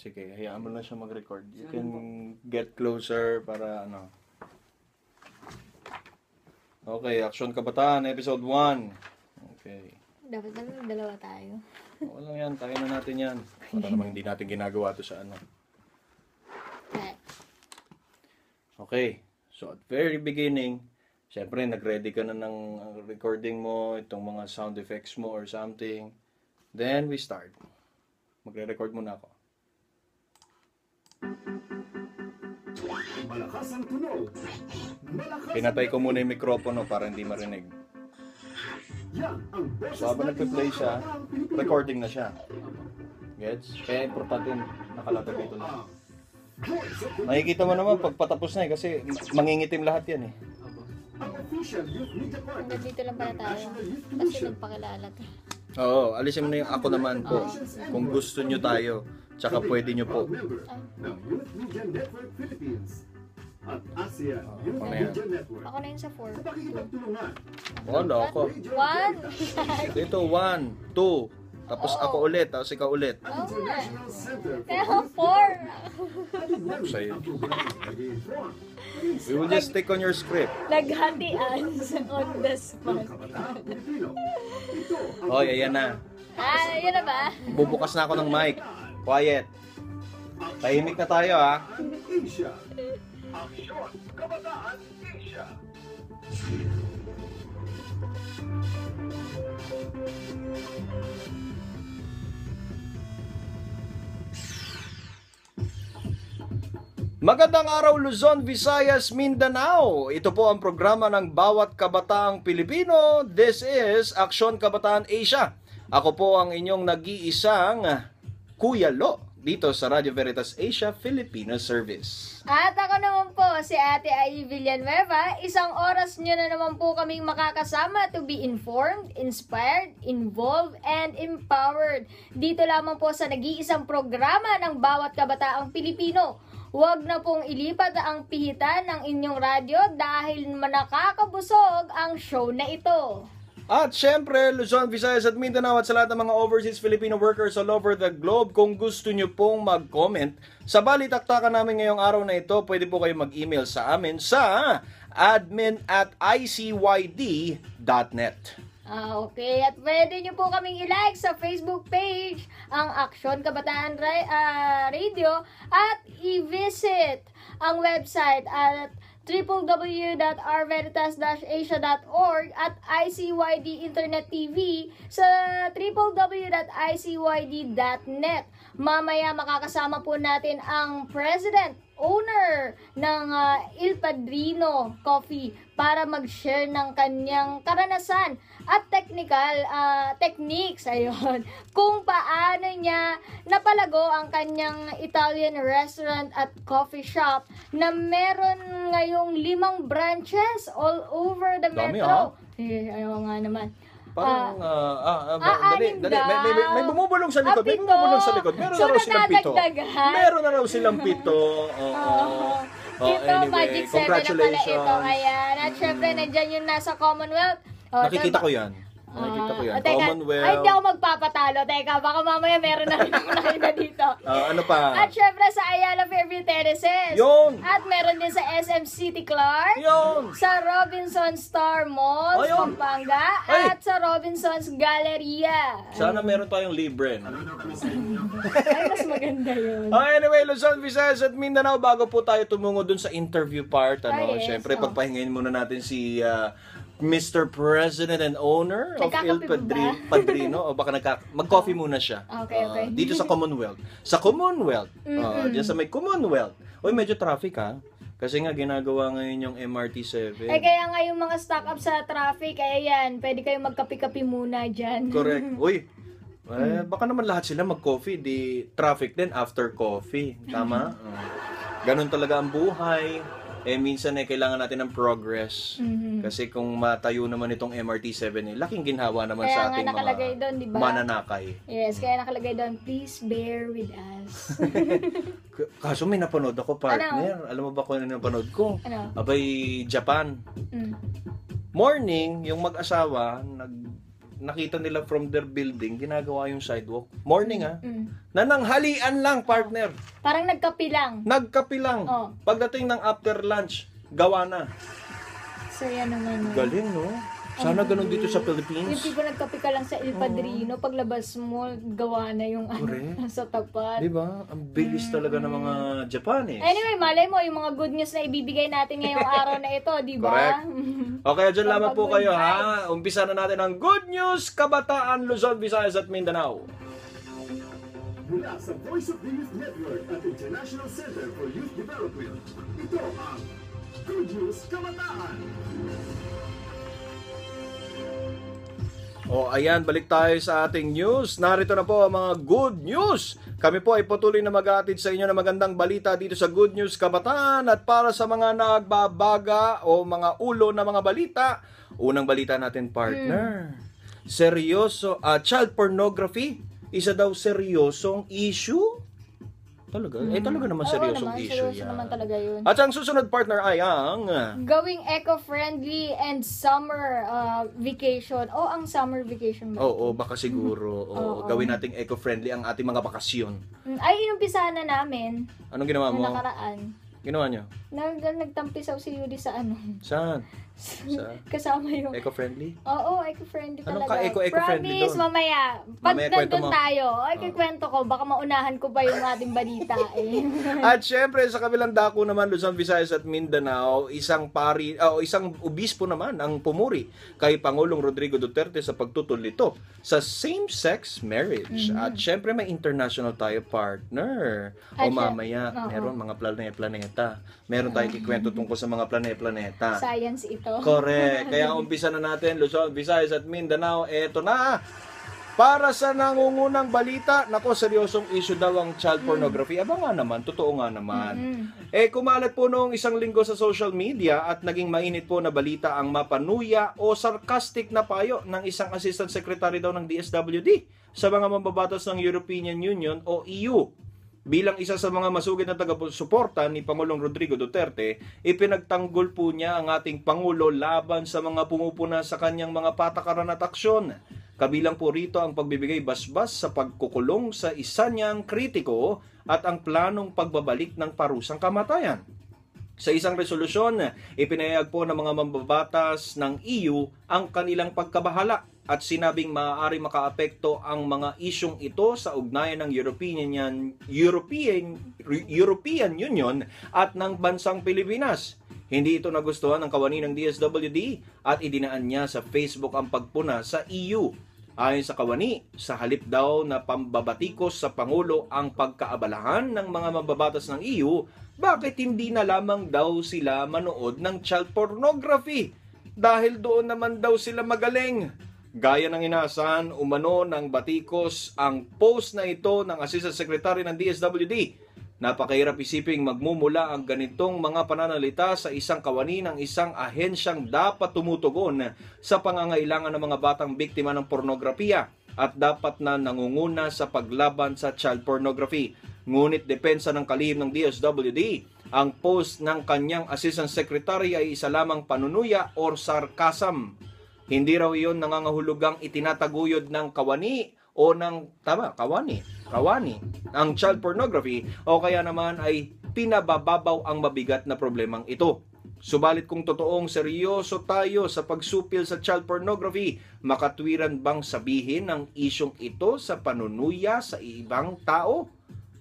Sige, hayaan mo na siya mag-record. You can get closer para ano. Okay, Aksyon Kabataan, episode 1. Okay. Dapat naman dalawa tayo. Walang yan, tayo na natin yan. Para naman hindi natin ginagawa to sa ano. Okay, so at very beginning, syempre nag-ready ka na ng recording mo, itong mga sound effects mo or something. Then we start. Magre-record muna ako. Pinatay ko muna yung mikropono para hindi marinig. So habang nagpe-play siya, recording na siya. Gets? Kaya importante nakalagay dito na. Makikita mo naman pag patapos na kasi mangingitim lahat yan eh. Hanggang dito lang pala tayo. Kasi nagpakilala to. Oo, alisin mo na yung ako naman po. Kung gusto nyo tayo, tsaka pwede nyo po. Ako na yan. Ako na yun sa 4. Wala ako. 1? Dito, 1, 2. Tapos ako ulit, tapos ikaw ulit. Oo nga. Kaya 4. Sa'yo. We will just stick on your script. Naghatian on the spot. Hoy, ayan na. Yun na ba? Bubukas na ako ng mic. Quiet. Tahimik na tayo ha. Aksyon Kabataan Asia. Magandang araw Luzon, Visayas, Mindanao. Ito po ang programa ng bawat kabataang Pilipino. This is Aksyon Kabataan Asia. Ako po ang inyong nag-iisang Kuya Lo dito sa Radio Veritas Asia Filipino Service. At ako naman po, si Ate Ai Villanueva. Isang oras nyo na naman po kaming makakasama to be informed, inspired, involved, and empowered. Dito lamang po sa nag-iisang programa ng bawat kabataang Pilipino. Huwag na pong ilipat ang pihitan ng inyong radyo dahil nakakabusog ang show na ito. At syempre, Luzon, Visayas at Mindanao at sa lahat ng mga overseas Filipino workers all over the globe, kung gusto nyo pong mag-comment sa balitaktakan namin ngayong araw na ito, pwede po kayo mag-email sa amin sa admin@icyyd.net. Okay, at pwede nyo po kaming i-like sa Facebook page, ang Aksyon Kabataan Radio, at i-visit ang website at www.rveritas-asia.org at ICYD Internet TV sa www.icyyd.net. Mamaya makakasama po natin ang President, owner ng Il Padrino Coffee para mag-share ng kanyang karanasan at techniques kung paano niya napalago ang kanyang Italian restaurant at coffee shop na meron ngayong 5 branches all over the Dami, metro. Ayaw nga naman. Parang, dali. anim daw. May bumubulong sa likod. May Pito. bumubulong sa likod. Meron na raw silang 7. nadagdagan. Meron na raw silang 7. Ito, Anyway, Magic 7 na pala ito. Ayan. At syempre, nandyan yung nasa Commonwealth. Nakikita ko yan. Nakikita ko yan. Commonwealth. Ay, hindi ako magpapatalo. Teka, baka mamaya meron na rin ako nakita dito. Ano pa? At syempre sa Ayala Fairview Terraces. Yun! At meron din sa SM City Clark. Yun! Sa Robinson Star Mall, Ayun! Pampanga. Ay! At sa Robinson's Galleria. Sana meron tayong libre. No? Ay, mas maganda yun. Anyway, Luzon, Visayas at Mindanao, bago po tayo tumungo dun sa interview part, Yes, syempre pagpahingayin muna natin si Mr. President and owner of Il Nagkakape ba? Padrino. O baka mag-coffee muna siya. Okay. Dito sa Commonwealth. Sa Commonwealth. Diyan sa may Commonwealth. Uy, medyo traffic ha. Kasi nga ginagawa ngayon yung MRT7. Kaya nga yung mga stock up sa traffic, yan, pwede kayong magkapi-kapi muna dyan. Correct. Uy, baka naman lahat sila mag-coffee. Di traffic din after coffee. Tama? Ganun talaga ang buhay. Minsan kailangan natin ng progress. Kasi kung matayo naman itong MRT7, laking ginhawa naman Kaya sa nga ating nakalagay mga doon, di ba? mananakay. Yes, kaya nakalagay doon, please bear with us. Kaso may napanood ako, partner. Alam mo ba kung ano napanood ko? Ano? Abay, Japan. Mm. Morning, yung mag-asawa, nakita nila from their building, ginagawa yung sidewalk. Morning Mm. nananghalian lang, partner. Parang nagkapilang. Nagkapilang. Oh. Pagdating ng after lunch, gawa na. So, yan naman. Galing, no? Sana ganun dito sa Yung Philippines. tipo nagkape ka lang sa Il Padrino, paglabas mo, gawa na yung Correct. sa tapat. Di ba? Ang bilis talaga ng mga Japanese. Anyway, malay mo, yung mga good news na ibibigay natin ngayong araw na ito, di ba? Correct. Okay, dyan lamang po kayo, ha? Umpisa na natin ang Good News Kabataan, Luzon, Visayas at Mindanao. Mula sa Voice of the Youth Network at International Center for Youth Development, ito ang Good News Kabataan. O ayan, balik tayo sa ating news. Narito na po ang mga good news. Kami po ay patuloy na mag-aatid sa inyo ng magandang balita dito sa Good News Kabataan. At para sa mga nagbabaga o mga ulo na mga balita, unang balita natin, partner. Seryoso, child pornography, isa daw seryosong issue? Talaga? Talaga naman seryosong issue seryoso yan. naman talaga yun. At ang susunod, partner, ay ang... Gawing eco-friendly and summer vacation. Ang summer vacation ba? Oo, baka siguro. Oo. Gawin nating eco-friendly ang ating mga bakasyon. Ay, inumpisahan na namin. Anong ginawa Noong mo? nakaraan. Ginawa nyo? Nagtampisaw si Yudi sa Saan? Sa kasama yung... eco-friendly? Oo, eco-friendly Anong talaga. ka-eco-friendly Promise, doon? mamaya. Pag Mamaya kwento nandun mo. tayo, kikwento ko, baka maunahan ko pa yung ating balita eh. At syempre, sa kabilang dako naman, Luzon, Visayas at Mindanao, isang obispo naman ang pumuri kay Pangulong Rodrigo Duterte sa pagtutol nito sa same-sex marriage. At syempre, may international tayo, partner. O At mamaya, oo. meron mga planeta. Meron tayong kikwento tungkol sa mga planeta. Science ito. Correct. Kaya umpisa na natin, Luzon, Visayas at Mindanao. Eto na. Para sa nangungunang balita, nako, seryosong issue daw ang child pornography. Aba nga naman, totoo nga naman. Kumalat po noong isang linggo sa social media at naging mainit po na balita ang mapanuya o sarcastic na payo ng isang assistant secretary daw ng DSWD sa mga mambabatas ng European Union o EU. Bilang isa sa mga masugid na taga-suporta ni Pangulong Rodrigo Duterte, ipinagtanggol po niya ang ating Pangulo laban sa mga pumupuna sa kanyang mga patakaran at aksyon. Kabilang po rito ang pagbibigay basbas sa pagkukulong sa isa niyang kritiko at ang planong pagbabalik ng parusang kamatayan. Sa isang resolusyon, ipinahayag po ng mga mambabatas ng EU ang kanilang pagkabahala at sinabing maaari makaapekto ang mga isyong ito sa ugnayan ng European Union at ng bansang Pilipinas. Hindi ito nagustuhan ng kawani ng DSWD at idinaan niya sa Facebook ang pagpuna sa EU. Ayon sa kawani, sa halip daw na pambabatikos sa Pangulo ang pagkaabalahan ng mga mambabatas ng EU, bakit hindi na lamang daw sila manood ng child pornography? Dahil doon naman daw sila magaling. Gaya ng inaasahan, umano ng batikos ang post na ito ng Assistant Secretary ng DSWD. Napakahirap isiping magmumula ang ganitong mga pananalita sa isang kawani ng isang ahensyang dapat tumutugon sa pangangailangan ng mga batang biktima ng pornografiya at dapat na nangunguna sa paglaban sa child pornography. Ngunit depensa ng kalihim ng DSWD, ang post ng kanyang Assistant Secretary ay isa lamang panunuya or sarcasm. Hindi raw iyon nangangahulugang itinataguyod ng kawani o ng kawani ang child pornography o kaya naman ay pinabababaw ang mabigat na problemang ito. Subalit kung totoong seryoso tayo sa pagsupil sa child pornography, makatwiran bang sabihin ang isyong ito sa panunuya sa ibang tao?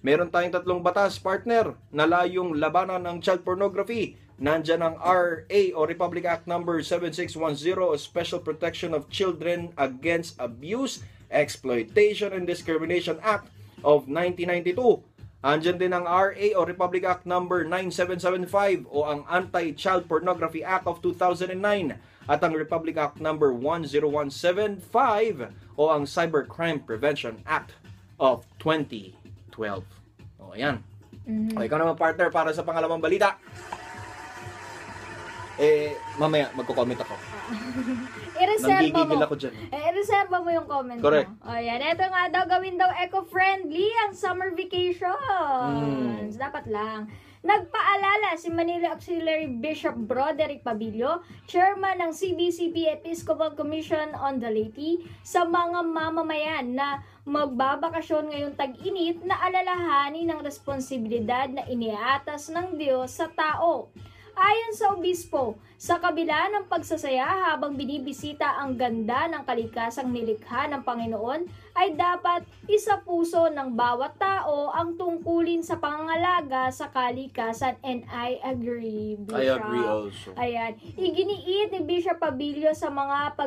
Meron tayong 3 batas, partner, na layong labanan ng child pornography. Nandyan ang RA o Republic Act number 7610 o Special Protection of Children Against Abuse, Exploitation and Discrimination Act of 1992. Andyan din ang RA o Republic Act number 9775 o ang Anti-Child Pornography Act of 2009 at ang Republic Act number 10175 o ang Cybercrime Prevention Act of 2012. O, ayan. O, ikaw naman, partner, para sa pangalawang balita. Mamaya magko-comment ako. Nanggigigil ako dyan. I-reserva mo yung comment Correct. mo. O yan, ito nga daw, gawin daw eco-friendly ang summer vacation. Dapat lang. Nagpaalala si Manila Auxiliary Bishop Broderick Pabilio, chairman ng CBCP Episcopal Commission on the Laity, sa mga mamamayan na magbabakasyon ngayong tag-init na alalahanin ng responsibilidad na iniatas ng Diyos sa tao. Ayon sa obispo, sa kabila ng pagsasaya habang binibisita ang ganda ng kalikasang nilikha ng Panginoon, ay dapat isa puso ng bawat tao ang tungkulin sa pangangalaga sa kalikasan, and I agree, Bishop. I agree also. Ayan. Iginiit ni Bishop Pabilio sa mga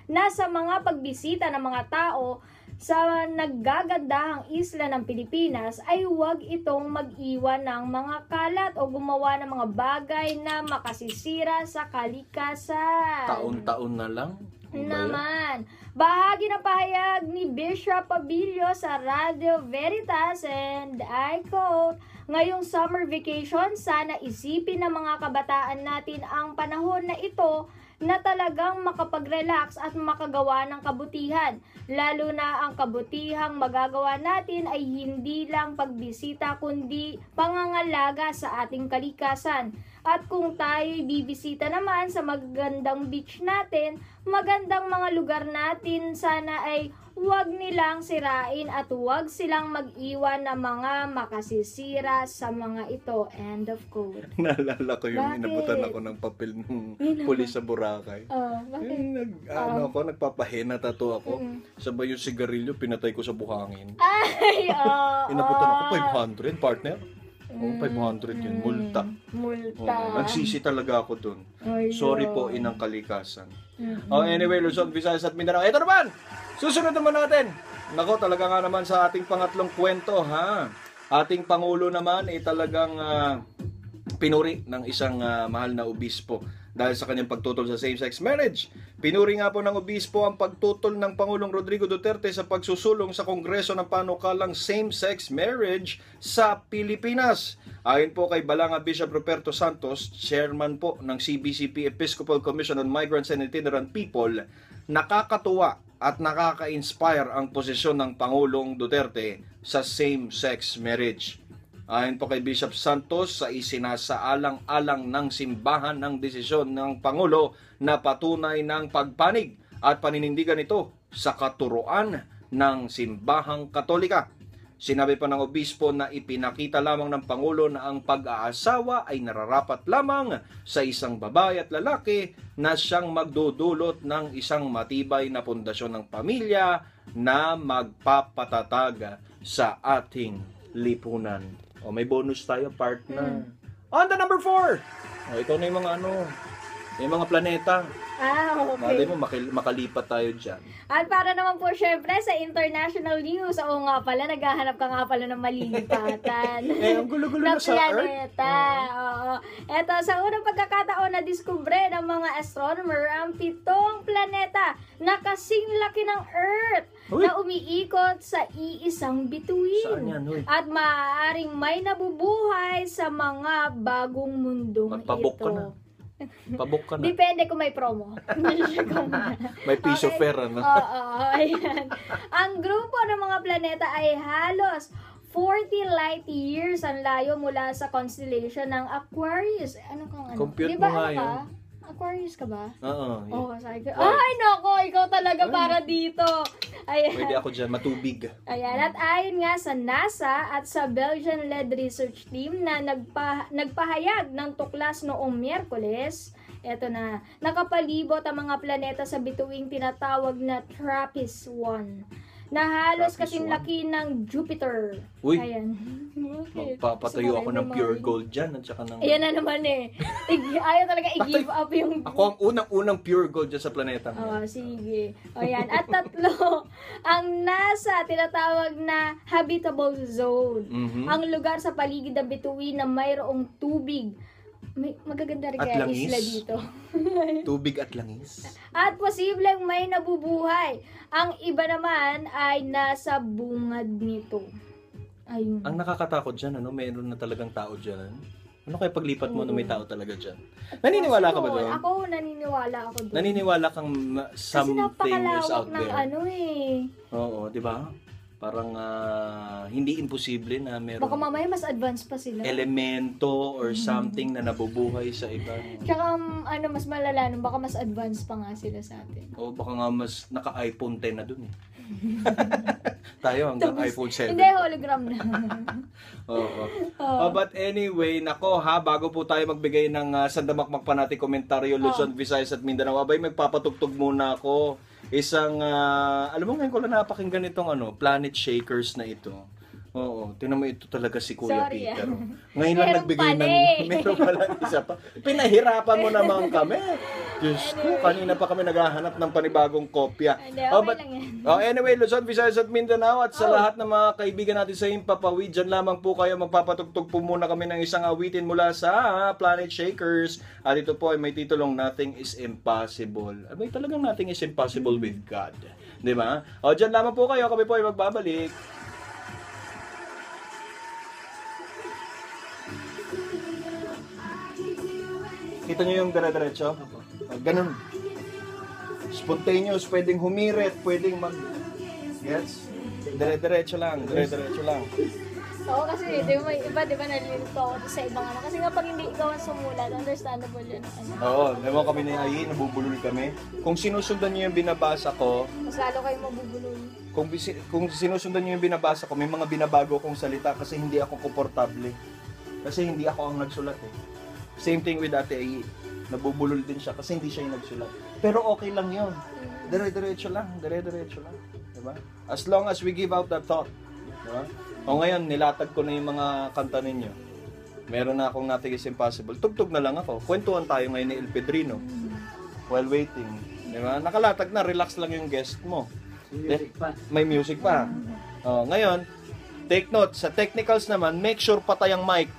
nasa mga pagbisita ng mga tao sa naggagandahang isla ng Pilipinas ay huwag itong mag-iwan ng mga kalat o gumawa ng mga bagay na makasisira sa kalikasan. Taon-taon na lang. Naman. Bahagi ng pahayag ni Bishop Pabilio sa Radio Veritas, and I quote, ngayong summer vacation, sana isipin ng mga kabataan natin ang panahon na ito na talagang makapag-relax at makagawa ng kabutihan. Lalo na ang kabutihang magagawa natin ay hindi lang pagbisita kundi pangangalaga sa ating kalikasan. At kung tayo'y bibisita naman sa magagandang beach natin, magandang mga lugar natin, sana ay huwag nilang sirain at huwag silang mag-iwan ng mga makasisira sa mga ito. End of quote. Naalala ko yung Bakit? inabutan ako ng papel ng pulis sa Boracay. Bakit? Nagpapahena tattoo ako. Sabay yung sigarilyo, pinatay ko sa buhangin. Ay, Inabutan ako 500, partner. 500 yun, multa. Multa. Nagsisi talaga ako dun. Ay, Sorry po, inang kalikasan. Anyway, Luzon, Visayas at Mindanao. Ito naman! Susunod naman natin. Nako, talaga nga naman sa ating pangatlong kwento, ha? Ating Pangulo naman ay talagang pinuri ng isang mahal na obispo dahil sa kanyang pagtutol sa same-sex marriage. Pinuri nga po ng obispo ang pagtutol ng Pangulong Rodrigo Duterte sa pagsusulong sa Kongreso ng panukalang same-sex marriage sa Pilipinas. Ayon po kay Balanga Bishop Ruperto Santos, chairman po ng CBCP Episcopal Commission on Migrants and Itinerant People, nakakatuwa at nakaka-inspire ang posisyon ng Pangulong Duterte sa same-sex marriage. Ayon po kay Bishop Santos, sa isinasaalang-alang ng simbahan ng desisyon ng Pangulo na patunay ng pagpanig at paninindigan ito sa katuruan ng simbahang Katolika. Sinabi pa ng obispo na ipinakita lamang ng Pangulo na ang pag-aasawa ay nararapat lamang sa isang babae at lalaki na siyang magdudulot ng isang matibay na pundasyon ng pamilya na magpapatatag sa ating lipunan. O, may bonus tayo, partner. On the number 4! O, ito na yung mga yung mga planeta. Okay. Malay mo, makalipat tayo dyan. At para naman po syempre sa international news, oo nga pala, naghahanap ka nga pala ng malilipatan. Ang gulo-gulo na sa planeta. Oo. Eto, sa unang pagkakataon na diskubre ng mga astronomer ang 7 planeta na kasing laki ng Earth na umiikot sa iisang bituin. Saan yan, huy? At maaaring may nabubuhay sa mga bagong mundong Magpabook ito. ka na. Pabook ka na. Depende kung may promo. May piece of fare, ano? Oo, ayan. Ang grupo ng mga planeta ay halos 40 light years ang layo mula sa constellation ng Aquarius. Ano kang ano? Compute Di ba mo nga ano ka? yun. Aquarius ka ba? Oo. Sabi ko, ay nako, ikaw talaga para dito. Ayan. Pwede ako dyan, matubig. Ayan, at ayon nga sa NASA at sa Belgian-led research team na nagpahayag ng tuklas noong Miyerkules, eto na, nakapalibot ang mga planeta sa bituing tinatawag na TRAPPIST-1 na halos TRAPPIST-1? kasing laki ng Jupiter. Uy. Ayan. Okay. Magpapatayo ako ng Sumakay pure naman. gold dyan at saka ng... Ayan na naman eh. Ayaw talaga i-give up yung... Ako ang unang-unang pure gold dyan sa planeta. Sige. Ayan. At 3, ang NASA tinatawag na habitable zone. Ang lugar sa paligid ng bituin na mayroong tubig. May magaganda rin At kaya langis. isla dito. Tubig at langis. At posibleng may nabubuhay. Ang iba naman ay nasa bungad nito. Ayun. Ang nakakatakot dyan, mayroon na talagang tao dyan. Ano kaya paglipat mo na may tao talaga dyan? Naniniwala ka ba doon? Ako naniniwala ako doon. Naniniwala kang Kasi something is napakalawak out ng there. eh. Oo, di ba? parang hindi imposible na Baka meron mamaya mas advanced pa sila. elemento or something na nabubuhay sa iba. Tsaka mas malala nun, baka mas advanced pa nga sila sa atin. O baka nga mas naka-iPhone 10 na dun eh. Tayo hanggang iPhone 7. Hindi, hologram na. Oo. But anyway, nako ha, bago po tayo magbigay ng sandamakmak pa natin komentaryo, Luzon, Visayas at Mindanao, abay magpapatugtog muna ako. Isang, alam mo ngayon ko lang napakinggan itong Planet Shakers na ito. Oo, tinan mo ito talaga si Kuya Sorry, Peter. Ngayon lang Meron nagbigay pala ng, eh. meron pala isa pa. Pinahirapan mo naman kami. Diyos ko, kanina pa kami naghahanap ng panibagong kopya. Hindi, okay lang yan. Anyway, Luzon, Visayas at Mindanao at sa lahat ng mga kaibigan natin sa Himpapawid, dyan lamang po kayo, magpapatugtog po muna kami ng isang awitin mula sa Planet Shakers. At ito po ay may titulong Nothing is Impossible. Abay, talagang nothing is impossible with God. Di ba? O, dyan lamang po kayo, kami po ay magbabalik. Kita nyo yung dire-diretso? Ganun. Spontaneous, pwedeng humirit, pwedeng mag... Yes? Dire-diretso lang, dire-diretso lang. Oo, kasi di ba nalilito ako sa ibang Kasi nga pag hindi ikaw ang sumulat, understandable yun. Oo, naman kami ni Ayi, nabubulol kami. Kung sinusundan nyo yung binabasa ko, Mas lalo kayo mabubulol. kung sinusundan nyo yung binabasa ko, may mga binabago kong salita kasi hindi ako komportable. Kasi hindi ako ang nagsulat eh. Same thing with Ate Ayi. Nabubulol din siya kasi hindi siya yung nagsulat. Pero okay lang yun. Dire-diretso lang, dire-diretso lang. Diba? As long as we give out that thought. Diba? O ngayon, nilatag ko na yung mga kanta ninyo. Meron na akong Nothing is Impossible. Tugtog na lang ako. Kwentuhan tayo ngayon ni El Pedrino. While waiting. Diba? Nakalatag na, relax lang yung guest mo. Music pa. May music pa. O, ngayon, take note, sa technicals naman, make sure patay ang mic.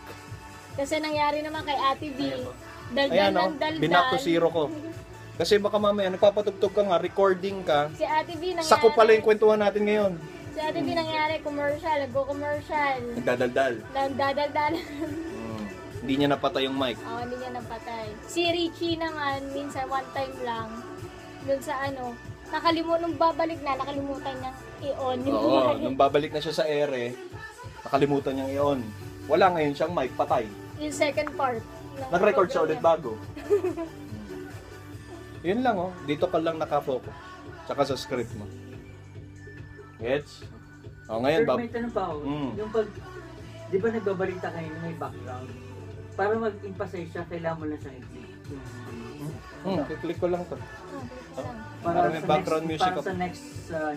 Kasi nangyari naman kay Ate V. Daldal Ayan o, ng daldal. binak to zero ko. Kasi baka mamaya, nagpapatugtog ka nga, recording ka, Si Ate V nangyari. sako pala yung kwentuhan natin ngayon. Si Ate V nangyari, commercial, nagko-commercial. Nagdadaldal. Nagdadaldal. Hindi niya napatay yung mic. Oo, hindi niya napatay. Si Richie naman, minsan one time lang, dun sa nung babalik na, nakalimutan niyang i-on yung Oo, mic. nung babalik na siya sa ere, nakalimutan niyang i-on. Wala ngayon siyang mic, patay. Yung second part. Nag-record siya ulit program bago. Yun lang oh, dito ka lang nakafocus. Tsaka sa script mo. Gets? O ngayon, Sir, may tanong pa ako. Mm. Yung pag, di ba nagbabalita kayo na may background? Para mag-emphasize siya, kailangan mo lang siyang i-click. Kiklik ko lang to. niya. Para may sa background next, music para sa next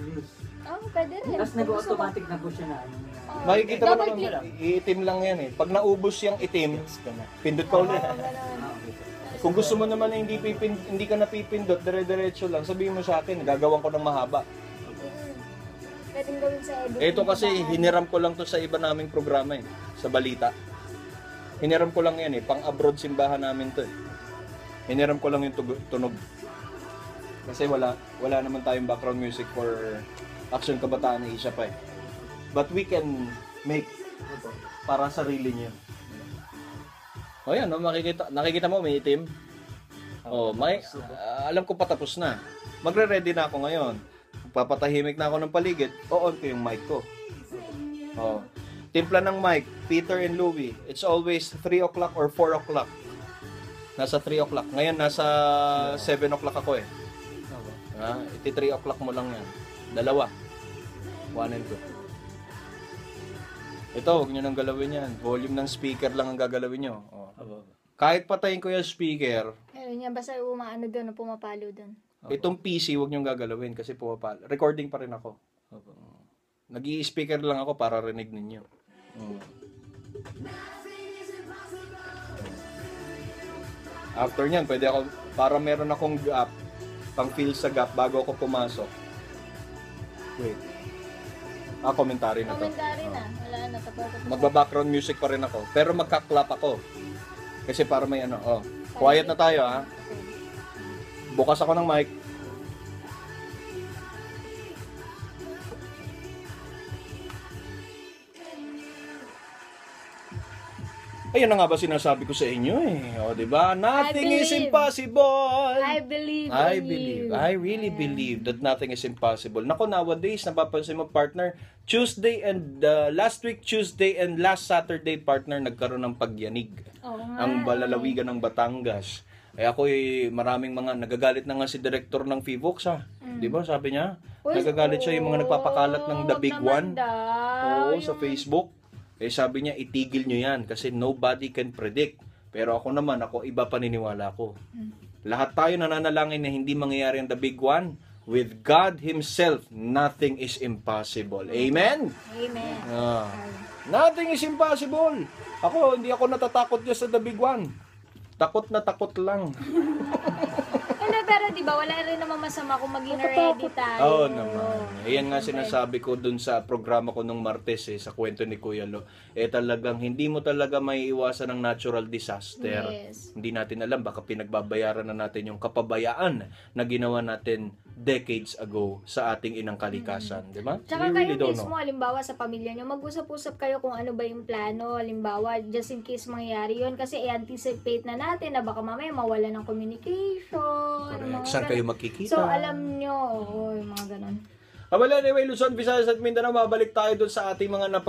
news. Pwede rin. Tapos nag-automatic na po siya na Makikita mo Double naman, click. iitim lang yan eh. Pag naubos yung itim, pindot ka ulit. Ganun. Kung gusto mo naman na hindi ka napipindot, dire-diretso lang, sabihin mo sa akin, gagawin ko ng mahaba. Pwedeng gawin sa edit. Ito kasi, hiniram ko lang to sa iba naming programa eh, sa balita. Hiniram ko lang yan eh, pang-abroad simbahan namin to eh. Hiniram ko lang yung tunog. Kasi wala naman tayong background music for Action Kabataan na isa pa eh. But we can make para sarili niyo. O yan, no? Nakikita mo may itim. Alam ko patapos na. Magre-ready na ako ngayon. Papatahimik na ako ng paligid, o-on ko yung mic ko. Timpla ng mic, Peter and Louie. It's always 3 o'clock or 4 o'clock. Nasa 3 o'clock. Ngayon, nasa 7 o'clock ako eh. Iti 3 o'clock mo lang yan. Dalawa. 1 and 2. Ito, huwag nyo nang galawin yan. Volume ng speaker lang ang gagalawin nyo. Kahit patayin ko yung speaker, Ayun niya, basta umaano doon, pumapalo doon. itong PC huwag nyo gagalawin kasi pumapala. Recording pa rin ako. Nag-i-speaker lang ako para rinig ninyo. After nyan, pwede ako, para meron akong gap, pang fill sa gap bago ako pumasok. Wait. Commentary na to. Commentary na. Wala na, tapos. Magba-background music pa rin ako. Pero magka-clap ako. Kasi para may quiet na tayo ha. Bukas ako ng mic. Ayun na nga ba sinasabi ko sa inyo eh. O, di ba? Nothing is believe. impossible. I believe in you. I really believe that nothing is impossible. Nako, nowadays, napapansin mo, partner, last week Tuesday and last Saturday, partner, nagkaroon ng pagyanig. Oo nga. Ang balalawigan ng Batangas. Ako maraming mga nagagalit na nga si director ng FIVOX ha. Di ba? Sabi niya, nagagalit siya yung mga nagpapakalat ng The Big One. Oo, sa Facebook. Sabi niya, itigil nyo yan kasi nobody can predict. Pero ako naman, iba paniniwala ko. Lahat tayo nananalangin na hindi mangyayari ang The Big One. With God Himself, nothing is impossible. Amen? Amen. Nothing is impossible. Hindi ako natatakot dyan sa The Big One. Takot na takot lang. Pero di ba wala rin naman masama kung maging ready tayo. Oo naman. Ayan nga sinasabi ko dun sa programa ko nung Martes sa kwento ni Kuya Lo. Talagang hindi mo talaga maiiwasan ng natural disaster. Yes. Hindi natin alam, baka pinagbabayaran na natin yung kapabayaan na ginawa natin decades ago sa ating inang kalikasan. Di ba? Tsaka We kayo really don't mismo, know. halimbawa sa pamilya nyo, mag-usap-usap kayo kung ano ba yung plano, halimbawa, just in case mangyayari yun, kasi i-anticipate na natin na baka mamaya mawala ng communication. Correct. Mga Saan kayo ganun. magkikita? So, alam nyo, yung mga ganun. Well, anyway, Luzon, Visayas at Mindanao, mabalik tayo doon sa ating mga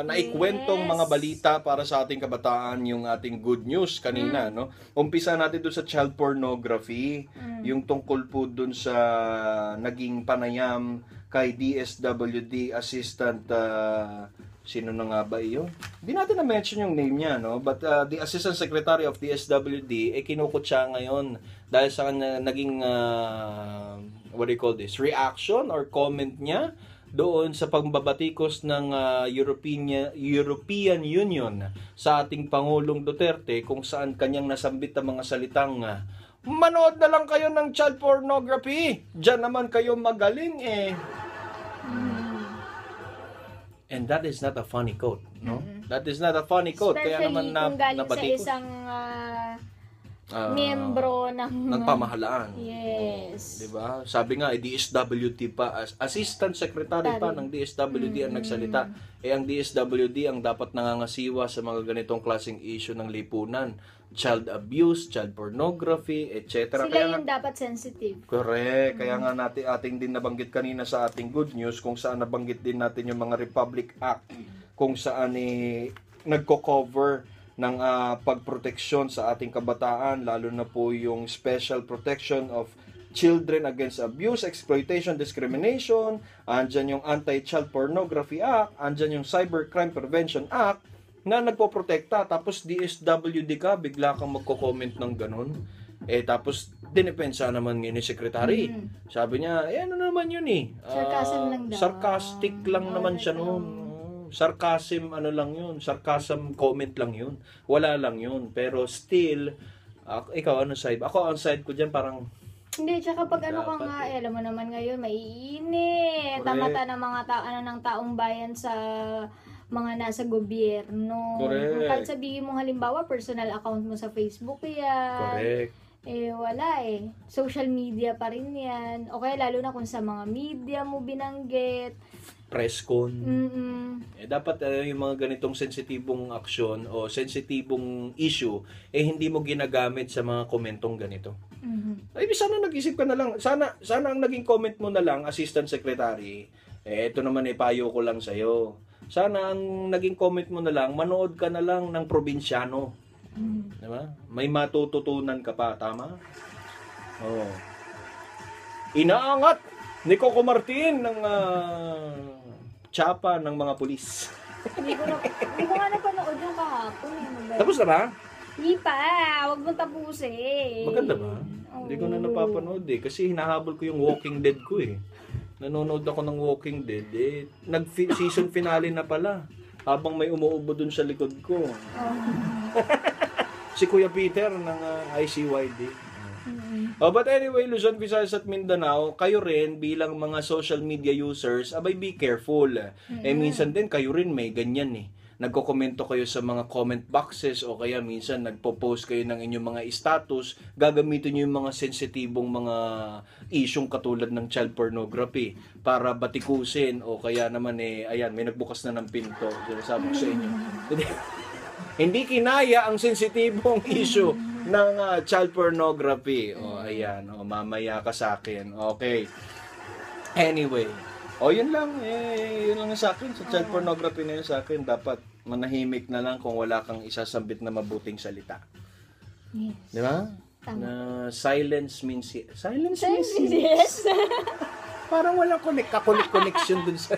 naikwentong mga balita para sa ating kabataan, yung ating good news kanina, no? Umpisa natin doon sa child pornography, yung tungkol po doon sa naging panayam kay DSWD Assistant, sino na nga ba iyon? Hindi natin na-mention yung name niya, no? But the Assistant Secretary of DSWD, kinukot siya ngayon dahil sa naging what do you call this, reaction or comment niya doon sa pambabatikos ng European Union sa ating Pangulong Duterte, kung saan kanyang nasambit ang mga salitang manood na lang kayo ng child pornography, diyan naman kayo magaling eh. And that is not a funny quote, no? That is not a funny quote. Kaya naman kung galing sa nabatikos isang miyembro ng pamahalaan. Yes. Diba? Sabi nga, DSWD pa, Assistant Secretary pa ng DSWD ang nagsalita. Ang DSWD ang dapat nangangasiwa sa mga ganitong klaseng issue ng lipunan. Child abuse, child pornography, etc. Sila yung dapat sensitive. Correct. Kaya nga ating din nabanggit kanina sa ating good news, kung saan nabanggit din natin yung mga Republic Act, kung saan nagko-cover ng pagproteksyon sa ating kabataan, lalo na po yung Special Protection of Children Against Abuse, Exploitation, Discrimination, andyan yung Anti-Child Pornography Act, andyan yung Cybercrime Prevention Act, na nagpoprotekta. Tapos DSWD ka, bigla kang magko-comment ng ganun. Tapos dinepensa naman ni Secretary. Sabi niya, ano naman yun eh. Sarcasm lang daw. Sarcastic lang naman siya noon. Sarcasm lang yun, sarcasm comment lang yun, wala lang yun, pero still ikaw ano side? Ako ang side ko diyan parang hindi, tsaka pag ano ka nga, alam mo naman ngayon maiinit, tamata ng mga ng taong bayan sa mga nasa gobyerno. Correct. Kahit sabihin mo halimbawa personal account mo sa Facebook yan. Correct. Wala social media pa rin yan, o kaya lalo na kung sa mga media mo binanggit, press con. Dapat yung mga ganitong sensitibong aksyon o sensitibong issue hindi mo ginagamit sa mga komentong ganito. Sana nag-isip ka na lang. Sana ang naging comment mo na lang, Assistant Secretary, ito naman payo ko lang sa'yo. Sana ang naging comment mo na lang, manood ka na lang ng Probinsyano. Diba? May matututunan ka pa, tama? Inaangat ni Coco Martin ng tsapa ng mga pulis. Hindi ko nga napanood yung kahapon. Tapos na ba? Hindi pa, wag mong tapusin. Maganda ba? Hindi ko na napapanood kasi hinahabol ko yung Walking Dead ko Nanonood ako ng Walking Dead nag-season finale na pala. Habang may umuubo dun sa likod ko. Si Kuya Peter ng ICYD. But anyway, Luzon, Visayas at Mindanao, kayo rin bilang mga social media users, be careful. Minsan din kayo rin may ganyan nagko-komento kayo sa mga comment boxes o kaya minsan nagpo-post kayo ng inyong mga status, gagamitin niyo yung mga sensitibong mga isyong katulad ng child pornography para batikusin o kaya naman ayan, may nagbukas na ng pinto. Sinasabi ko sa inyo. Hindi kinaya ang sensitibong issue ng child pornography. Ayan. Mamaya ka sa akin. Okay. Anyway. Yun lang. Yun lang sa akin. Sa child pornography na yun sa akin. Dapat manahimik na lang kung wala kang isasambit na mabuting salita. Yes. Di ba? Tama. Na silence means silence means Yes. parang walang connection dun sa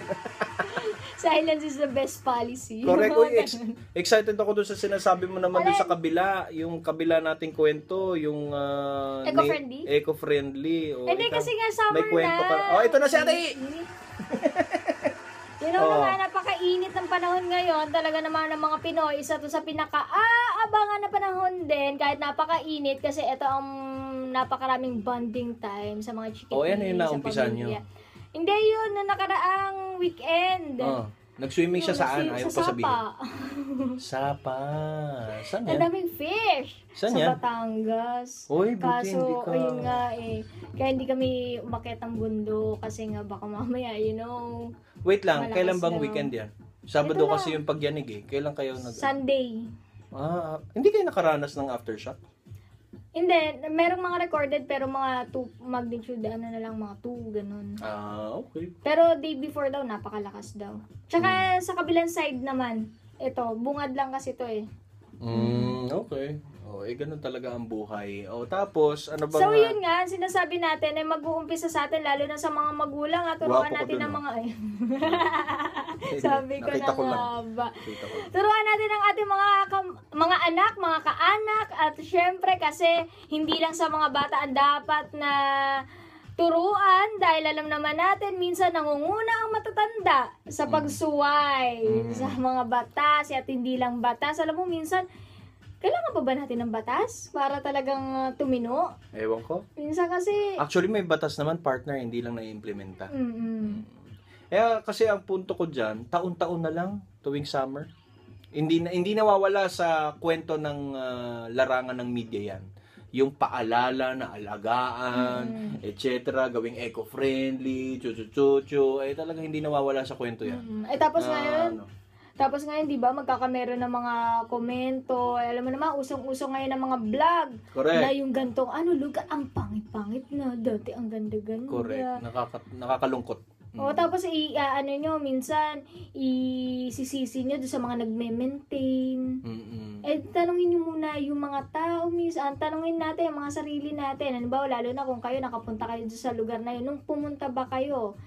Silence is the best policy. correct. Uy, excited ako dun sa sinasabi mo naman dun sa kabila, yung kabila nating kwento, yung Eco-friendly? Eco-friendly. Hindi kasi nga summer may kwento na. ka. Ito na si Ate. Naman, napakainit ng panahon ngayon. Talaga naman ng mga Pinoy, isa to sa pinaka-aabangan na panahon din, kahit napakainit, kasi ito ang napakaraming bonding time sa mga chikiti. Yan yung sa naumpisan nyo. pamilya. Hindi yun, na nakaraang weekend. Nag-swimming siya saan? Ayaw pa sabihin. Sapa. Sapa. Saan Ang yan? daming fish. Saan sa yan? Batangas. Uy, buti Kaso, hindi ka. ayun nga Kaya hindi kami umakyat ng bundok kasi nga baka mamaya, Wait lang, malakas kailan bang daw. weekend yan? Sabado Ito kasi lang. yung pagyanig Kailan kayo Sunday. hindi kayo nakaranas ng aftershock? Hindi, merong mga recorded pero mga 2 magnitude, na lang, mga 2, ganun. Okay. Pero day before daw, napakalakas daw. Tsaka sa kabilang side naman, ito, bungad lang kasi to Okay. Ganun talaga ang buhay. Tapos, ano bang... So yun nga, sinasabi natin ay mag-uumpisa sa atin, lalo na sa mga magulang, at turuan Gwapo ko natin dun, ng mga... Sabi ko Nakita na ko lang. nga ba. Nakita ko lang. Turuan natin ang ating mga anak, mga kaanak, at syempre kasi hindi lang sa mga bata ang dapat na turuan, dahil alam naman natin minsan nangunguna ang matatanda sa pagsuway sa mga batas at hindi lang batas. Alam mo, minsan kailangan pa ba natin ng batas para talagang tumino? Ewan ko. Minsan kasi Actually, may batas naman, partner, hindi lang na-implementa. Kasi ang punto ko dyan, taon-taon na lang, tuwing summer. Hindi nawawala sa kwento ng larangan ng media yan. Yung paalala na alagaan, etc., gawing eco-friendly, chuchu-chuchu, talaga hindi nawawala sa kwento yan. Tapos ngayon, di ba, magkakameron ng mga komento. Alam mo naman, usong-usong ngayon ng mga vlog. Correct. Na yung gantong, look, ang pangit-pangit na. Dati ang ganda-ganda. Correct. Nakakalungkot. Tapos, minsan, isisisi nyo doon sa mga nagme-maintain. Tanungin nyo muna yung mga tao, tanungin natin, yung mga sarili natin. Ano ba, lalo na kung kayo, nakapunta kayo doon sa lugar na yun. Nung pumunta ba kayo,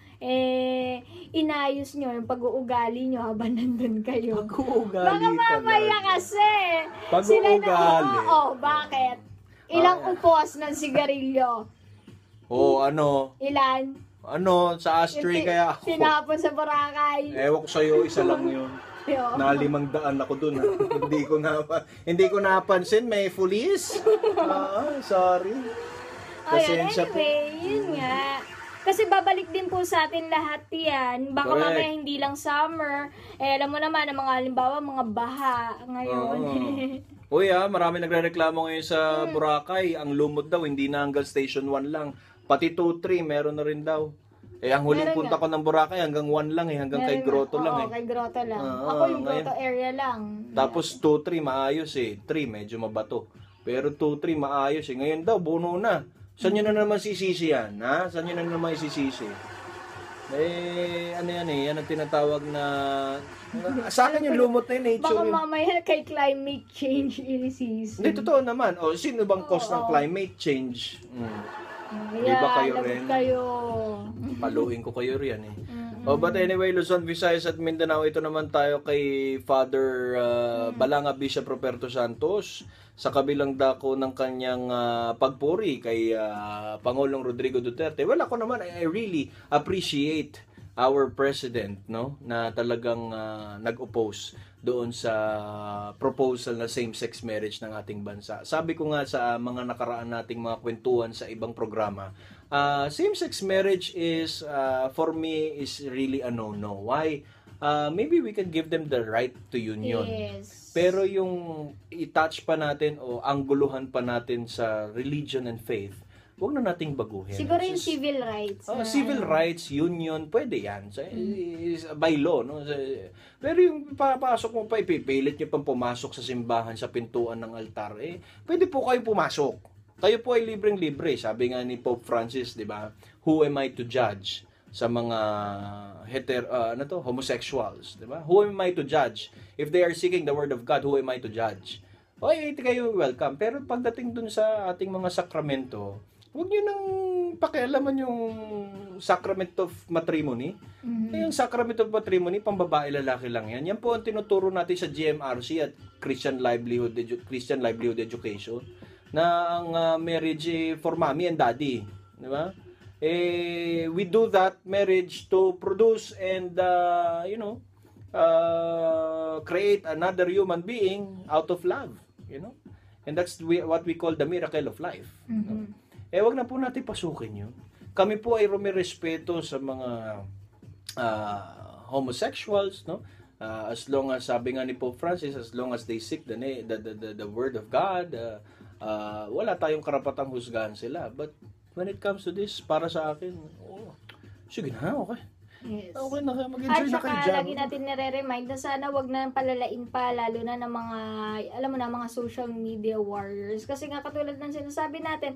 inayos nyo yung pag-uugali nyo habang nandun kayo. Pag-uugali Baka mamaya kasi. Pag-uugali. Bakit? Ilang upos ng sigarilyo? Ilan? Sa ashtray kaya ako. Tinapon sa Boracay. Ewan ko sa'yo, isa lang yun. Na 500 ako dun. Hindi ko napansin, may fulis. Sorry. Pasensya po. Anyway, yun nga. Kasi babalik din po sa atin lahat yan. Baka Correct. mamaya hindi lang summer. Alam mo naman, ang mga halimbawa, mga baha ngayon. Uy marami nagrereklamo ngayon sa Boracay. Ang lumot daw, hindi na hanggang Station 1 lang. Pati 2-3, meron na rin daw. Ang huling Meron punta nga. ko ng Boracay, hanggang 1 lang hanggang kay Meron Grotto na. lang Oo, kay Grotto lang. Ako yung ngayon. Grotto area lang. Tapos 2-3 maayos 3 medyo mabato. Pero 2-3 maayos Ngayon daw, buno na. Saan nyo na naman sisisi yan? Ha? Saan nyo na naman isisisi? Ano yan yan ang tinatawag na... Sa akin yung lumot na yung nature. Baka mamaya kay climate change inisisi. Hindi, totoo naman. Sino bang cause ng climate change? Di ba kayo rin? Kayo. Paluin ko kayo riyan but anyway, Luzon, Visayas at Mindanao, ito naman tayo kay Father Balanga Bishop Roberto Santos sa kabilang dako ng kanyang pagpuri kay Pangulong Rodrigo Duterte. Well, ako naman, I really appreciate our president, no, na talagang nag-oppose doon sa proposal na same-sex marriage ng ating bansa. Sabi ko nga sa mga nakaraan nating mga kwentuhan sa ibang programa, same-sex marriage is for me is really a no-no. Why? Maybe we can give them the right to union. Yes. Pero yung i-touch pa natin o angguluhan pa natin sa religion and faith, huwag na nating baguhin. Siguro yung Just- civil rights. na civil ano. rights, union, pwede yan. Is by law, no? Pero yung papasok mo pa, ipipilit nyo pang pumasok sa simbahan, sa pintuan ng altar, pwede po kayo pumasok. Kayo po ay libreng-libre. Sabi nga ni Pope Francis, di ba? Who am I to judge sa mga homosexuals, di ba? Who am I to judge? If they are seeking the word of God, who am I to judge? Okay, kayo welcome. Pero pagdating dun sa ating mga sakramento, huwag nyo nang pakialaman yung sacrament of matrimony. Yung sacrament of matrimony, pang babae lalaki lang yan. Yan po ang tinuturo natin sa GMRC at Christian Livelihood Education na ang marriage for mommy and daddy. Di ba? We do that marriage to produce and, create another human being out of love. And that's what we call the miracle of life. No? Wag na po natin pasukin yun. Kami po ay rumirespeto sa mga homosexuals, no? As long as, sabi nga ni Pope Francis, as long as they seek the word of God, wala tayong karapatang husgahan sila. But when it comes to this, para sa akin, sige na, okay. Yes. Okay na kayo, At mag-enjoy na kayo saka dyan. lagi natin nire-remind na sana wag na palalain pa, lalo na ng mga, alam mo na, mga social media warriors. Kasi nga katulad ng sinasabi natin,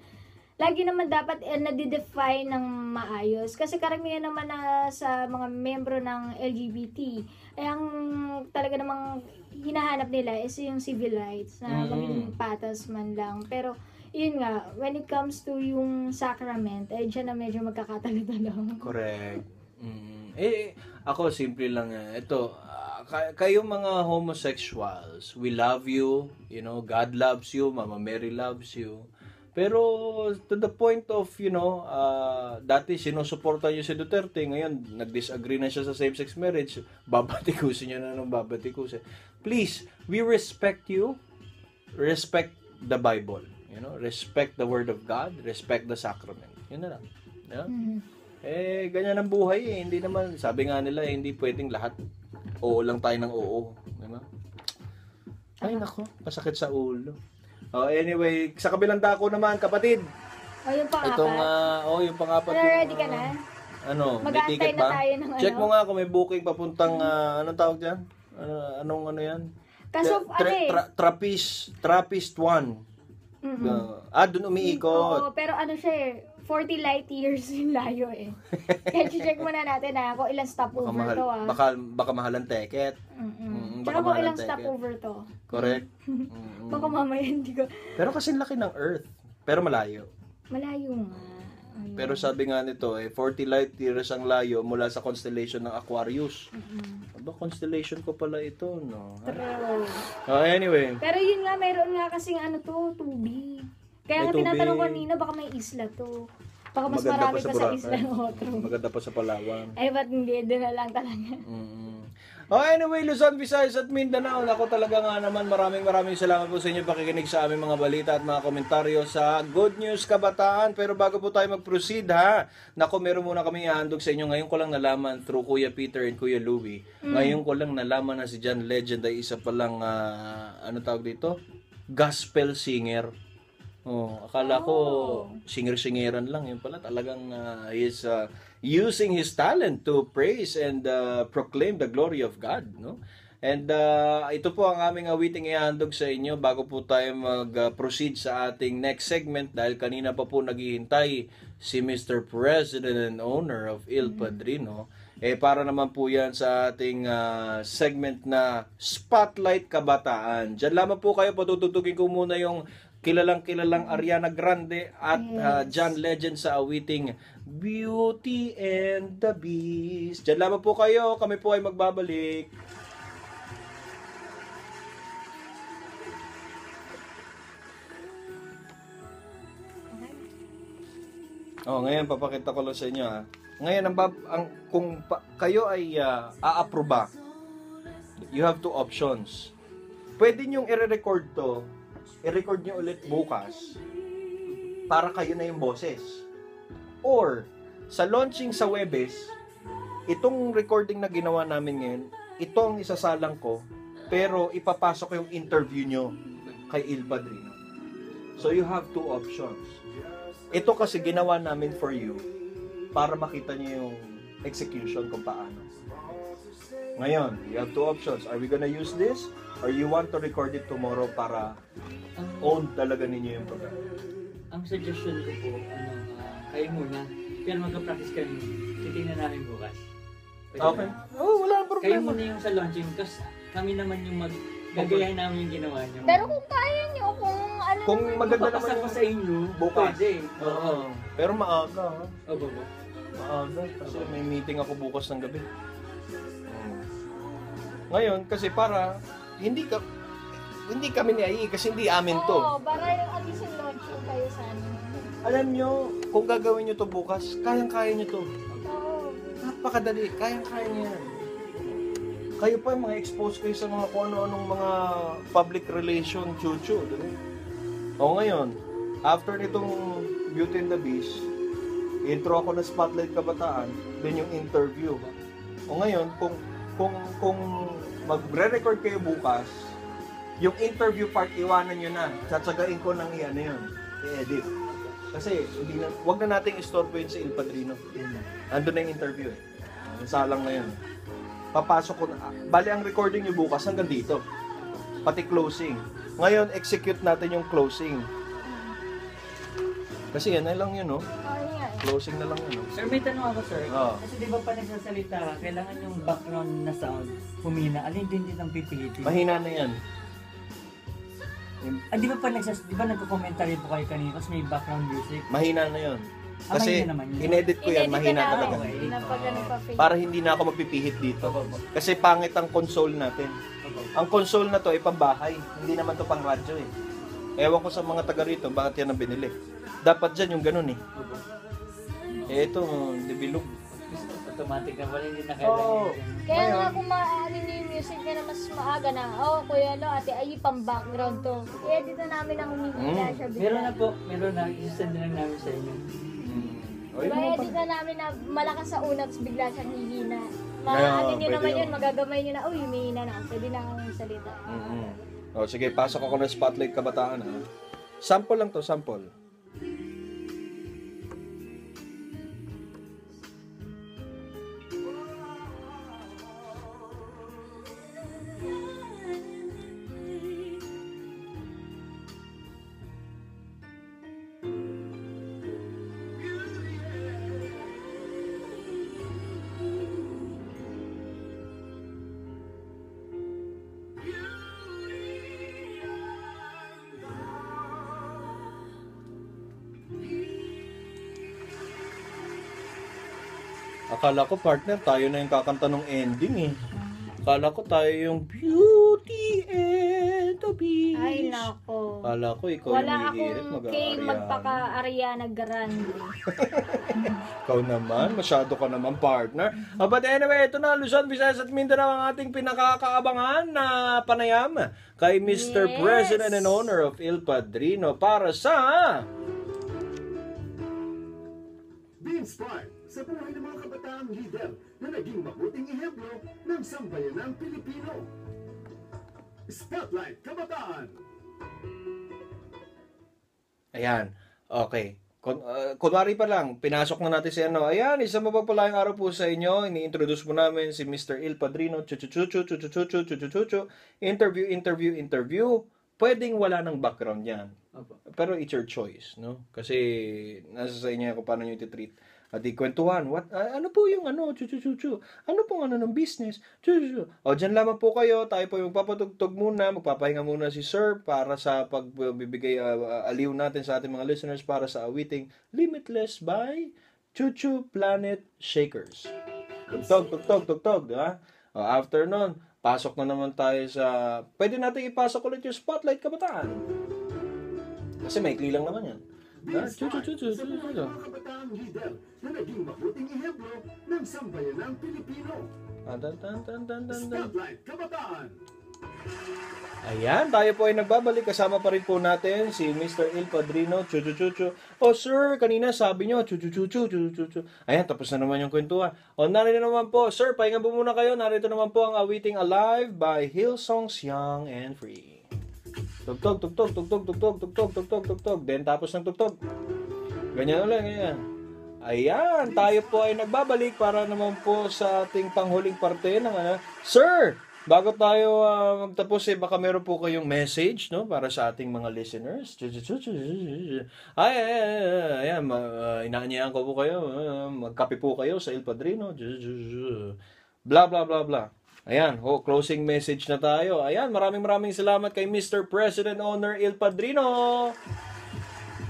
lagi naman dapat nadidefine ng maayos. Kasi karamihan naman na sa mga membro ng LGBT, ay ang talaga namang hinahanap nila is yung civil rights, na maging patas man lang. Pero, yun nga, when it comes to yung sacrament, ay dyan na medyo magkakatalo-talo. Correct. Ako simple lang. Ito, kayo mga homosexuals, we love you, God loves you, Mama Mary loves you. Pero to the point of, dati sinusuporta niyo si Duterte, ngayon nag-disagree na siya sa same-sex marriage, babatikusin niya na ng babatikusin. Please, we respect you, respect the Bible, respect the Word of God, respect the sacrament. Yun na lang. Ganyan ang buhay Hindi naman, sabi nga nila, hindi pwedeng lahat. Oo lang tayo ng oo. Diba? Ay, nako, pasakit sa ulo. Anyway, sa kabilang dako naman, kapatid. Yung pangapat. Itong, yung pangapat. Ready ka na? May Mag-aantay ticket na ba? tayo ng Check mo nga kung may booking papuntang, anong tawag dyan? Anong yan? Kaso, Trappist 1. Doon umiikot. Oo, pero siya 40 light years yung layo Kaya check muna natin kung ilang stopover to Baka mahal ang ticket. Tsaka kung ilang stopover to. Correct. Baka mamaya hindi ko. Pero kasi laki ng Earth. Pero malayo. Malayo nga. Ayun. Pero sabi nga nito, 40 light years ang layo mula sa constellation ng Aquarius. Aba, constellation ko pala ito, no? True. Anyway. Pero yun nga, mayroon nga kasing tubig. Kaya nga May tinatanong tubig. kanina, baka may isla to. Baka mas Maganda marami pa sa pa sa Boracay. isla ng Otro. Maganda pa sa Palawan. Ba't hindi? Doon na lang talaga. Anyway, Luzon, Visayas at Mindanao. Ako talaga nga naman, maraming salamat po sa inyo pakikinig sa aming mga balita at mga komentaryo sa Good News Kabataan. Pero bago po tayo mag-proceed meron muna kami ihandog sa inyo. Ngayon ko lang nalaman through Kuya Peter and Kuya Louie. Ngayon ko lang nalaman na si John Legend ay isa palang, gospel singer. Akala ko singer-singeran lang. Yun pala talagang he is using his talent to praise and proclaim the glory of God, no? And ito po ang aming awiting ihandog sa inyo bago po tayo mag-proceed sa ating next segment dahil kanina pa po naghihintay si Mr. President and owner of Il Padrino. Para naman po yan sa ating segment na Spotlight Kabataan. Diyan lamang po kayo, patutugtugin ko muna yung kilalang Ariana Grande at John Legend sa awiting Beauty and the Beast. Diyan lamang po kayo, kami po ay magbabalik. Ngayon papakita ko lang sa inyo Ngayon kung kayo ay aaproba, you have two options. Pwede niyong i-record to, i-record niyo ulit bukas para kayo na yung boses. Or sa launching sa Webes, itong recording na ginawa namin ngayon, ito ang isasalang ko, pero ipapasok yung interview nyo kay Il Padrino. So you have two options. Ito kasi ginawa namin for you para makita niyo yung execution kung paano. Ngayon, you have two options. Are we gonna use this? Or you want to record it tomorrow para own talaga ninyo yung program? Ang suggestion ko po, kayo muna. Pero magka-practice kami. Titingnan namin bukas. Pwede Okay. ba? Oh, wala problema. Kayo muna yung sa launching, kasi kami naman yung gagayahin namin yung ginawa nyo. Pero kung kaya nyo, Kung maganda naman Papasa ko sa inyo, bukas. pwede. Oo. Pero maaga, ha? Opo. Maaga. Kasi may meeting ako bukas ng gabi. Ngayon, kasi para hindi kami ni AI kasi hindi amin to. Oo, para yung addition launching kayo sa ano. Alam nyo, kung gagawin nyo to bukas, kayang-kaya nyo to. Oo. Napakadali, kayang-kaya nyo yan. Kayo pa mga expose kayo sa mga kung ano-anong mga public relation chuchu, diba? O ngayon, after nitong Beauty and the Beast, intro ako ng Spotlight Kabataan, then yung interview. O ngayon, kung magre-record kayo bukas, yung interview part iwanan nyo na. Tsatsagain ko ng i-edit. Kasi wag na nating istorbo yun sa Il Padrino. Ando na yung interview eh. Salang na yun. Papasok ko na. Bali ang recording nyo bukas hanggang dito. Pati closing. Ngayon, execute natin yung closing. Kasi yan na lang yun, no? Closing na lang yun, no? Sir, may tanong ako, sir. Oo. Kasi di ba pa nagsasalita ka, kailangan yung background na sound humina. Alin din ang pipilitin? Mahina na yan. Di ba nagko-commentary po kayo kanina kasi may background music? Mahina na yun. Ah, Kasi mahina naman yun. inedit ko yan, mahina talaga. okay. Hindi na pag ano pa Para hindi na ako magpipihit dito. Kasi pangit ang console natin. Ang console na to ay pambahay. Hindi naman to pang radyo eh. Ewan ko sa mga taga rito, bakit yan ang binili. Dapat dyan yung ganun eh. Ito, debilog. Automatic na pala, hindi na Oo. kailangan. Kaya nga kung maanin niyo yung music na mas maaga na, kuya lo, ate, ay pang background to. Kaya dito namin ang humihila siya bigla. Meron na, isasend na lang namin sa inyo. Diba, edit na namin na malakas sa una, tapos bigla siyang hihina. Kaya, Ano nyo pwede naman yun. yun, magagamay nyo na, humihina na, pwede na akong salita. O sige, pasok ako ng Spotlight Kabataan ha. Sample lang to, sample. Akala ko, partner, tayo na yung kakanta ng ending eh. Akala ko tayo yung Beauty and the Beast. Ay, nako. Akala ko, ikaw Wala yung iirit, akong kay mag-Ariana. magpaka-Ariana Grande. Ikaw naman, masyado ka naman, partner. But anyway, ito na, Luzon, Visayas at Mindanao ang ating pinakakaabangan na panayam kay Mr. Yes. President and owner of Il Padrino para sa... Be inspired sa buhay ng mga kabataang lider na naging mabuting ehemplo ng sambayanang Pilipino. Spotlight Kabataan! Ayan, okay. Kunwari pa lang, pinasok na natin si ano. Ayan, isang mapagpalayang araw po sa inyo. Ini-introduce po namin si Mr. Il Padrino. Chuchu. Interview. Pwedeng wala ng background yan. Pero it's your choice, no? Kasi nasa sa inyo kung paano nyo iti-treat. At ikwentuhan, ano po yung ano, chuchu. Ano pong ano ng business? Chuchu. O, dyan lamang po kayo. Tayo po yung papatugtog muna. Magpapahinga muna si Sir para sa pagbibigay aliw natin sa ating mga listeners para sa awiting Limitless by Chuchu Planet Shakers. Tugtog, diba? O, after nun, pasok na naman tayo sa... Pwede natin ipasok ulit yung Spotlight Kabataan. Kasi maikli lang naman yan. Be inspired sa buhay ng mga kabataang lider na naging mabuting ehemplo ng sambayanang Pilipino. Spotlight Kabataan! Ayan, tayo po ay nagbabalik. Kasama pa rin po natin si Mr. Il Padrino, Chuchu. Oh sir, kanina sabi nyo, Chuchu. Ayan, tapos na naman yung kwentuhan. O, narito naman po. Sir, pahinga po muna kayo. Narito naman po ang awiting Alive by Hillsongs Young and Free. Tugtog. Then tapos ng tugtog. Ganyan ulit, ganyan. Ayan, tayo po ay nagbabalik para naman po sa ating panghuling parte ng ano. Sir, bago tayo magtapos, baka meron po kayong message, no, para sa ating mga listeners. Ayan, inaanyayan ko po kayo. Magkape po kayo sa Il Padrino. Blah, blah, blah, blah. Ayan, closing message na tayo. Ayan, maraming salamat kay Mr. President Owner Il Padrino.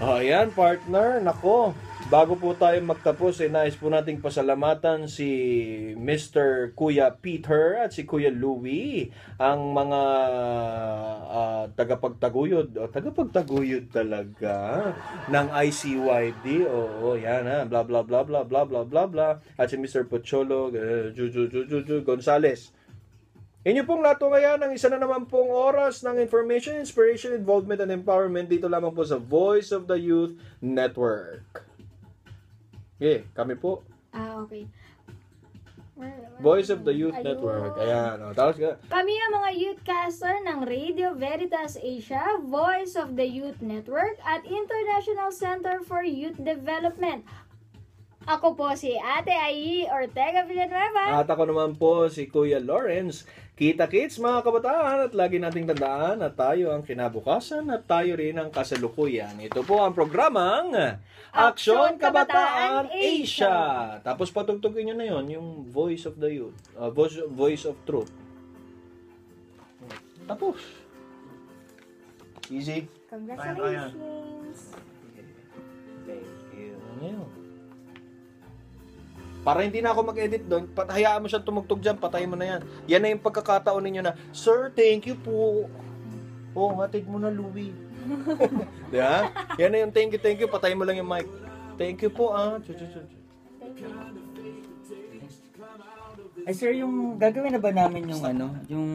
Ayan, partner, nako. Bago po tayo magtapos, nais po nating pasalamatan si Mr. Kuya Peter at si Kuya Louie, ang mga tagapagtaguyod talaga ng ICYD. Oo, yan ha, bla bla bla bla bla bla bla bla. At si Mr. Pocholo Gonzales. Inyo pong natungayan ang isa na naman pong oras ng information, inspiration, involvement, and empowerment dito lamang po sa Voice of the Youth Network. Okay, kami po. Okay. Voice of the Youth Ayun. Network. Ayan. Tapos ka. Kami ang mga youthcaster ng Radio Veritas Asia, Voice of the Youth Network, at International Center for Youth Development. Ako po si Ate Ai Ortega Villanueva. At ako naman po si Kuya Lawrence. Kita-kits mga kabataan, at lagi nating tandaan na tayo ang kinabukasan at tayo rin ang kasalukuyan. Ito po ang programang Aksyon Kabataan Asia. Tapos patugtugin nyo na yon, yung Voice of the Youth. Voice of Truth. Tapos. Easy. Congratulations. Thank you. Para hindi na ako mag-edit doon, hayaan mo siyang tumugtog dyan, patayin mo na yan. Yan na yung pagkakataon ninyo na, Sir, thank you po. Oh, hatid mo na, Louie. Diba? Yan na yung thank you, patayin mo lang yung mic. Thank you po, Ay sir, yung gagawin na ba namin yung ano, yung